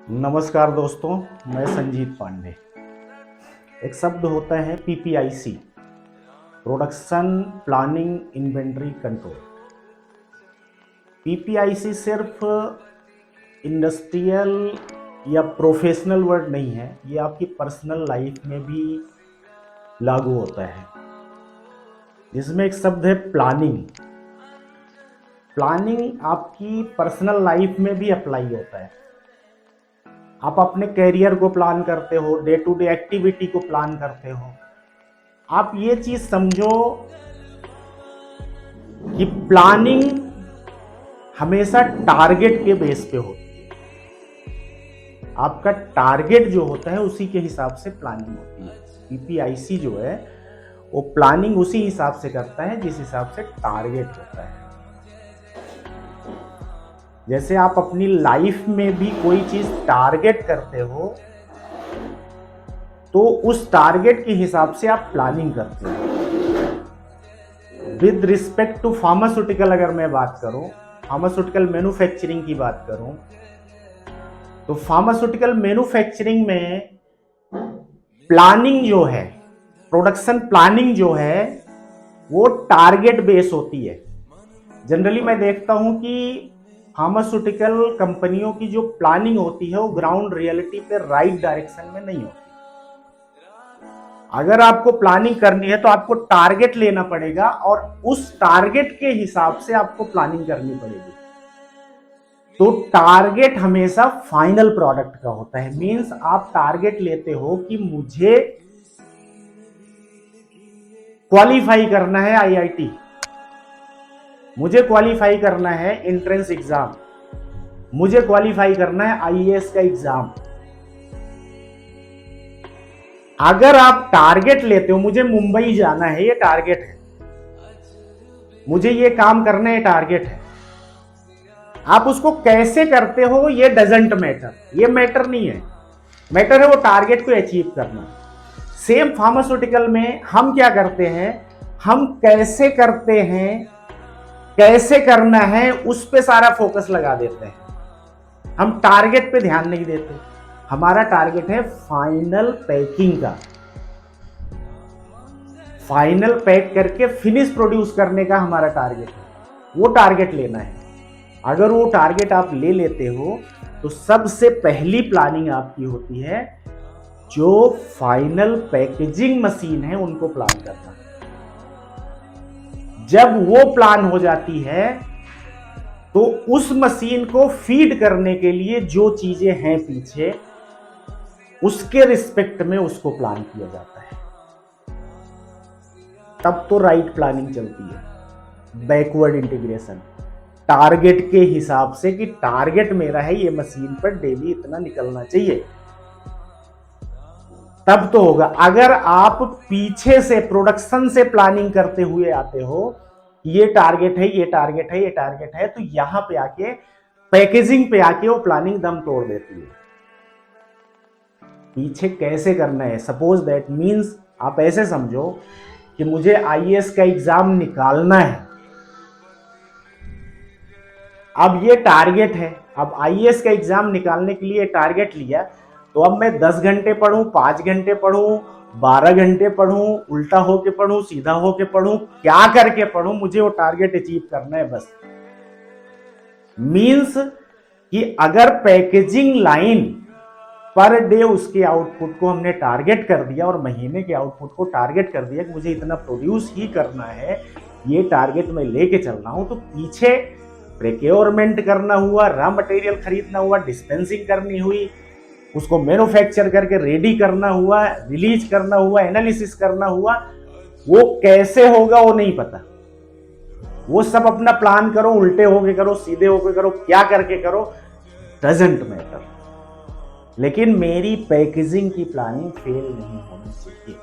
नमस्कार दोस्तों, मैं संजीत पांडे। एक शब्द होता है पीपीआईसी, प्रोडक्शन प्लानिंग इन्वेंटरी कंट्रोल। पीपीआईसी सिर्फ इंडस्ट्रियल या प्रोफेशनल वर्ड नहीं है, ये आपकी पर्सनल लाइफ में भी लागू होता है। जिसमें एक शब्द है प्लानिंग। प्लानिंग आपकी पर्सनल लाइफ में भी अप्लाई होता है। आप अपने कैरियर को प्लान करते हो, डे टू डे एक्टिविटी को प्लान करते हो। आप ये चीज समझो कि प्लानिंग हमेशा टारगेट के बेस पे होती है। आपका टारगेट जो होता है उसी के हिसाब से प्लानिंग होती है। पीपीआईसी जो है वो प्लानिंग उसी हिसाब से करता है जिस हिसाब से टारगेट होता है। जैसे आप अपनी लाइफ में भी कोई चीज टारगेट करते हो तो उस टारगेट के हिसाब से आप प्लानिंग करते हो। विद रिस्पेक्ट टू फार्मास्यूटिकल अगर मैं बात करूं, फार्मास्यूटिकल मैन्युफैक्चरिंग की बात करूं, तो फार्मास्यूटिकल मैन्युफैक्चरिंग में प्लानिंग जो है, प्रोडक्शन प्लानिंग जो है वो टारगेट बेस होती है। जनरली मैं देखता हूं कि फार्मास्यूटिकल कंपनियों की जो प्लानिंग होती है वो ग्राउंड रियलिटी पे राइट डायरेक्शन में नहीं होती। अगर आपको प्लानिंग करनी है तो आपको टारगेट लेना पड़ेगा और उस टारगेट के हिसाब से आपको प्लानिंग करनी पड़ेगी। तो टारगेट हमेशा फाइनल प्रोडक्ट का होता है। मींस आप टारगेट लेते हो कि मुझे क्वालिफाई करना है आईआईटी, मुझे क्वालिफाई करना है एंट्रेंस एग्जाम, मुझे क्वालिफाई करना है आईएएस का एग्जाम। अगर आप टारगेट लेते हो, मुझे मुंबई जाना है, ये टारगेट है, मुझे ये काम करना है, टारगेट है। आप उसको कैसे करते हो ये डजंट मैटर, ये मैटर नहीं है। मैटर है वो टारगेट को अचीव करना। सेम फार्मास्यूटिकल में हम क्या करते हैं, हम कैसे करते हैं, कैसे करना है, उस पे सारा फोकस लगा देते हैं। हम टारगेट पे ध्यान नहीं देते। हमारा टारगेट है फाइनल पैकिंग का, फाइनल पैक करके फिनिश प्रोड्यूस करने का हमारा टारगेट है। वो टारगेट लेना है। अगर वो टारगेट आप ले लेते हो तो सबसे पहली प्लानिंग आपकी होती है जो फाइनल पैकेजिंग मशीन है उनको प्लान करना। जब वो प्लान हो जाती है तो उस मशीन को फीड करने के लिए जो चीजें हैं पीछे, उसके रिस्पेक्ट में उसको प्लान किया जाता है। तब तो राइट प्लानिंग चलती है। बैकवर्ड इंटीग्रेशन, टारगेट के हिसाब से कि टारगेट मेरा है ये मशीन पर डेली इतना निकलना चाहिए, तब तो होगा। अगर आप पीछे से प्रोडक्शन से प्लानिंग करते हुए आते हो, ये टारगेट है, ये टारगेट है, ये टारगेट है, तो यहां पे आके पैकेजिंग पे आके वो प्लानिंग दम तोड़ देती है। पीछे कैसे करना है, सपोज दैट मीन्स आप ऐसे समझो कि मुझे आईएएस का एग्जाम निकालना है। अब ये टारगेट है, अब आईएएस का एग्जाम निकालने के लिए टारगेट लिया, तो अब मैं 10 घंटे पढूं, 5 घंटे पढूं, 12 घंटे पढूं, उल्टा होके पढूं, सीधा होके पढूं, क्या करके पढूं, मुझे वो टारगेट अचीव करना है बस। मींस कि अगर पैकेजिंग लाइन पर डे उसके आउटपुट को हमने टारगेट कर दिया और महीने के आउटपुट को टारगेट कर दिया कि मुझे इतना प्रोड्यूस ही करना है, ये टारगेट मैं लेके चल रहा हूं, तो पीछे प्रिक्योरमेंट करना हुआ, रॉ मटेरियल खरीदना हुआ, डिस्पेंसिंग करनी हुई, उसको मैन्युफैक्चर करके रेडी करना हुआ, रिलीज करना हुआ, एनालिसिस करना हुआ, वो कैसे होगा वो नहीं पता। वो सब अपना प्लान करो, उल्टे होके करो, सीधे होके करो, क्या करके करो, डजंट मैटर। लेकिन मेरी पैकेजिंग की प्लानिंग फेल नहीं होनी चाहिए।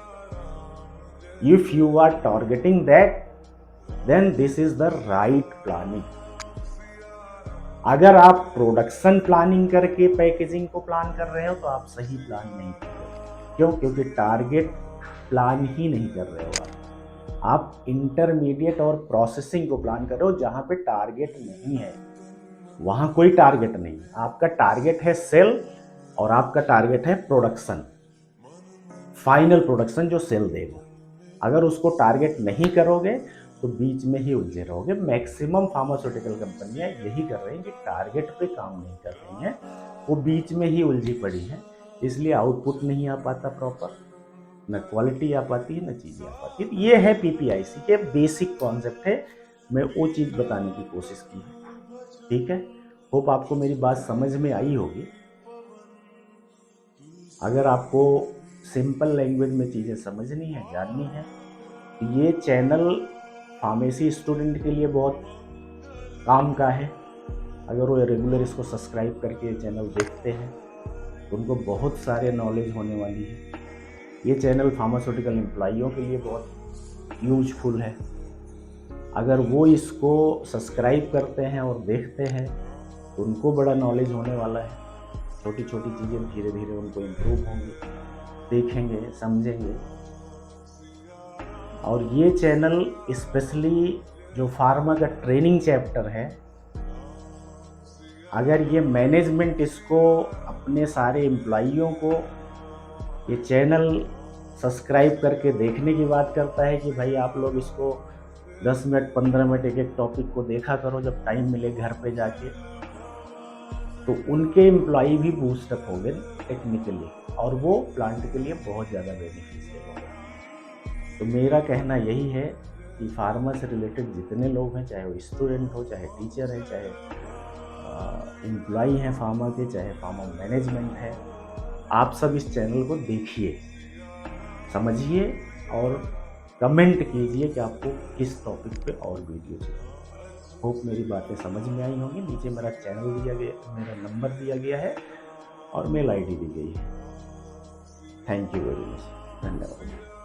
If you are targeting that, then this is the right planning. अगर आप प्रोडक्शन प्लानिंग करके पैकेजिंग को प्लान कर रहे हो तो आप सही प्लान नहीं कर रहे हो। क्यों? क्योंकि टारगेट प्लान ही नहीं कर रहे हो। आप इंटरमीडिएट और प्रोसेसिंग को प्लान कर रहे हो जहां पे टारगेट नहीं है, वहां कोई टारगेट नहीं है। आपका टारगेट है सेल, और आपका टारगेट है प्रोडक्शन, फाइनल प्रोडक्शन जो सेल देगा। अगर उसको टारगेट नहीं करोगे तो बीच में ही उलझे रहोगे। मैक्सिमम फार्मास्यूटिकल कंपनियां यही कर रही हैं कि टारगेट पे काम नहीं कर रही हैं, वो बीच में ही उलझी पड़ी हैं, इसलिए आउटपुट नहीं आ पाता प्रॉपर, न क्वालिटी आ पाती है, न चीज़ें आ पाती है। ये है पीपीआईसी के बेसिक कॉन्सेप्ट है, मैं वो चीज़ बताने की कोशिश की है। ठीक है, होप आपको मेरी बात समझ में आई होगी। अगर आपको सिंपल लैंग्वेज में चीज़ें समझनी है, जाननी है, तो ये चैनल फार्मेसी स्टूडेंट के लिए बहुत काम का है। अगर वो रेगुलर इसको सब्सक्राइब करके ये चैनल देखते हैं तो उनको बहुत सारे नॉलेज होने वाली है। ये चैनल फार्मास्यूटिकल एम्प्लॉइयों के लिए बहुत यूजफुल है। अगर वो इसको सब्सक्राइब करते हैं और देखते हैं तो उनको बड़ा नॉलेज होने वाला है। छोटी छोटी चीज़ें धीरे धीरे उनको इम्प्रूव होंगी, देखेंगे, समझेंगे। और ये चैनल स्पेशली जो फार्मा का ट्रेनिंग चैप्टर है, अगर ये मैनेजमेंट इसको अपने सारे एम्प्लॉइयों को ये चैनल सब्सक्राइब करके देखने की बात करता है कि भाई आप लोग इसको 10 मिनट 15 मिनट एक एक टॉपिक को देखा करो जब टाइम मिले घर पे जाके, तो उनके एम्प्लॉई भी बूस्टअप हो गए टेक्निकली, और वो प्लांट के लिए बहुत ज़्यादा बेनिफिशियल हो गए। तो मेरा कहना यही है कि फार्मा से रिलेटेड जितने लोग हैं, चाहे वो स्टूडेंट हो, चाहे टीचर है, चाहे एम्प्लॉई हैं फार्मा के, चाहे फार्मा मैनेजमेंट है, आप सब इस चैनल को देखिए, समझिए और कमेंट कीजिए कि आपको किस टॉपिक पे और वीडियो चाहिए। होप मेरी बातें समझ में आई होंगी। नीचे मेरा चैनल दिया गया, मेरा नंबर दिया गया है और मेल आईडी दी गई है। थैंक यू वेरी मच, धन्यवाद।